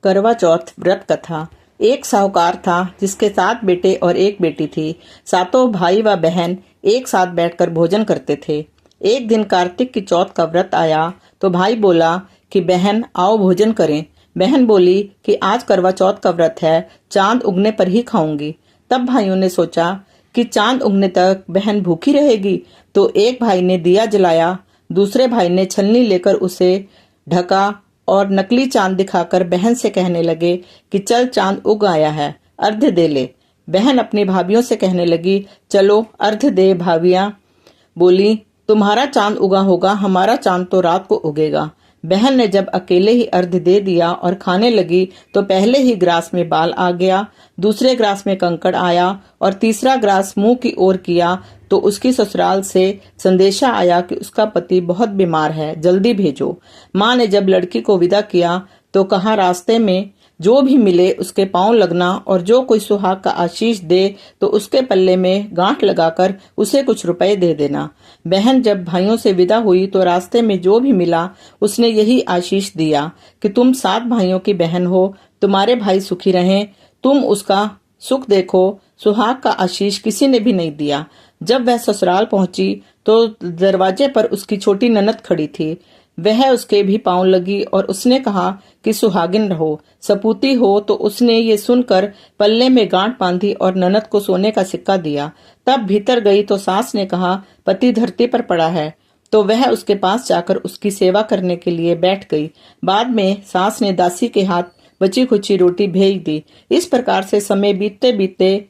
करवा चौथ व्रत कथा। एक साहूकार था जिसके 7 बेटे और 1 बेटी थी। सातों भाई व बहन एक साथ बैठकर भोजन करते थे। एक दिन कार्तिक की चौथ का व्रत आया तो भाई बोला कि बहन आओ भोजन करें। बहन बोली कि आज करवा चौथ का व्रत है, चांद उगने पर ही खाऊंगी। तब भाइयों ने सोचा कि चांद उगने तक बहन भूखी रहेगी, तो एक भाई ने दिया जलाया, दूसरे भाई ने छलनी लेकर उसे ढका और नकली चांद दिखाकर बहन से कहने लगे कि चल चांद उग आया है, अर्घ्य दे ले। बहन अपनी भाभियों से कहने लगी चलो अर्घ्य दे। भाभियां बोली तुम्हारा चांद उगा होगा, हमारा चांद तो रात को उगेगा। बहन ने जब अकेले ही अर्घ्य दे दिया और खाने लगी तो पहले ही ग्रास में बाल आ गया, दूसरे ग्रास में कंकड़ आया और तीसरा ग्रास मुंह की ओर किया तो उसकी ससुराल से संदेशा आया कि उसका पति बहुत बीमार है, जल्दी भेजो। माँ ने जब लड़की को विदा किया तो कहा रास्ते में जो भी मिले उसके पांव लगना और जो कोई सुहाग का आशीष दे तो उसके पल्ले में गांठ लगाकर उसे कुछ रुपए दे देना। बहन जब भाइयों से विदा हुई तो रास्ते में जो भी मिला उसने यही आशीष दिया कि तुम 7 भाइयों की बहन हो, तुम्हारे भाई सुखी रहें, तुम उसका सुख देखो। सुहाग का आशीष किसी ने भी नहीं दिया। जब वह ससुराल पहुंची तो दरवाजे पर उसकी छोटी ननद खड़ी थी। वह उसके भी पांव लगी और उसने कहा कि सुहागिन रहो, सपूती हो। तो उसने ये सुनकर पल्ले में गांठ बांधी और ननद को सोने का सिक्का दिया। तब भीतर गई तो सास ने कहा पति धरती पर पड़ा है, तो वह उसके पास जाकर उसकी सेवा करने के लिए बैठ गई। बाद में सास ने दासी के हाथ बची खुची रोटी भेज दी। इस प्रकार से समय बीतते बीतते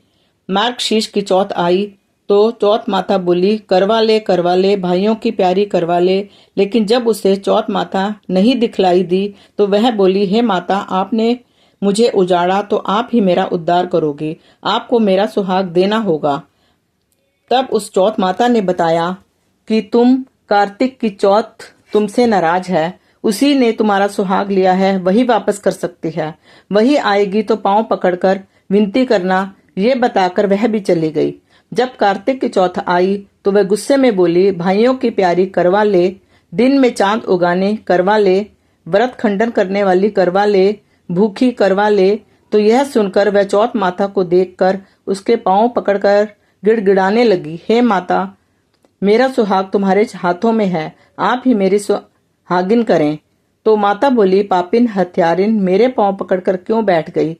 मार्गशीर्ष की चौथ आई तो चौथ माता बोली करवा ले भाइयों की प्यारी करवा ले। लेकिन जब उसे चौथ माता नहीं दिखलाई दी तो वह बोली हे माता, आपने मुझे उजाड़ा तो आप ही मेरा उद्धार करोगे, आपको मेरा सुहाग देना होगा। तब उस चौथ माता ने बताया कि तुम कार्तिक की चौथ तुमसे नाराज है, उसी ने तुम्हारा सुहाग लिया है, वही वापस कर सकती है, वही आएगी तो पांव पकड़कर विनती करना। ये बताकर वह भी चली गई। जब कार्तिक की चौथ आई तो वह गुस्से में बोली भाइयों की प्यारी करवा ले, दिन में चांद उगाने करवा ले, व्रत खंडन करने वाली करवा ले, भूखी करवा ले। तो यह सुनकर वह चौथ माता को देखकर उसके पांव पकड़कर गिड़गिड़ाने लगी, हे माता, मेरा सुहाग तुम्हारे हाथों में है, आप ही मेरी सुहागिन करें। तो माता बोली पापिन हत्यारिन, मेरे पांव पकड़कर क्यों बैठ गई।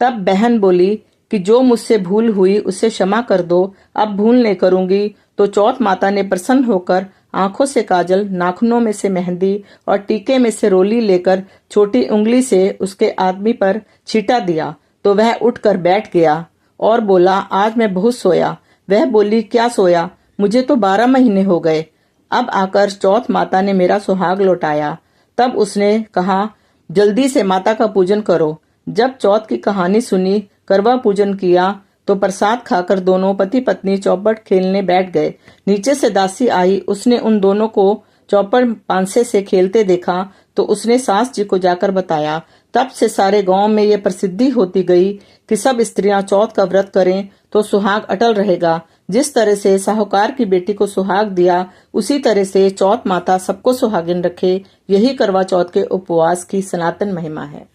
तब बहन बोली कि जो मुझसे भूल हुई उसे क्षमा कर दो, अब भूल नहीं करूंगी। तो चौथ माता ने प्रसन्न होकर आंखों से काजल, नाखूनों में से मेहंदी और टीके में से रोली लेकर छोटी उंगली से उसके आदमी पर छींटा दिया तो वह उठकर बैठ गया और बोला आज मैं बहुत सोया। वह बोली क्या सोया, मुझे तो 12 महीने हो गए, अब आकर चौथ माता ने मेरा सुहाग लौटाया। तब उसने कहा जल्दी से माता का पूजन करो। जब चौथ की कहानी सुनी, करवा पूजन किया तो प्रसाद खाकर दोनों पति पत्नी चौपट खेलने बैठ गए। नीचे से दासी आई, उसने उन दोनों को चौपट पांसे से खेलते देखा तो उसने सास जी को जाकर बताया। तब से सारे गांव में ये प्रसिद्धि होती गई कि सब स्त्रियां चौथ का व्रत करें तो सुहाग अटल रहेगा। जिस तरह से साहूकार की बेटी को सुहाग दिया, उसी तरह से चौथ माता सबको सुहागिन रखे। यही करवा चौथ के उपवास की सनातन महिमा है।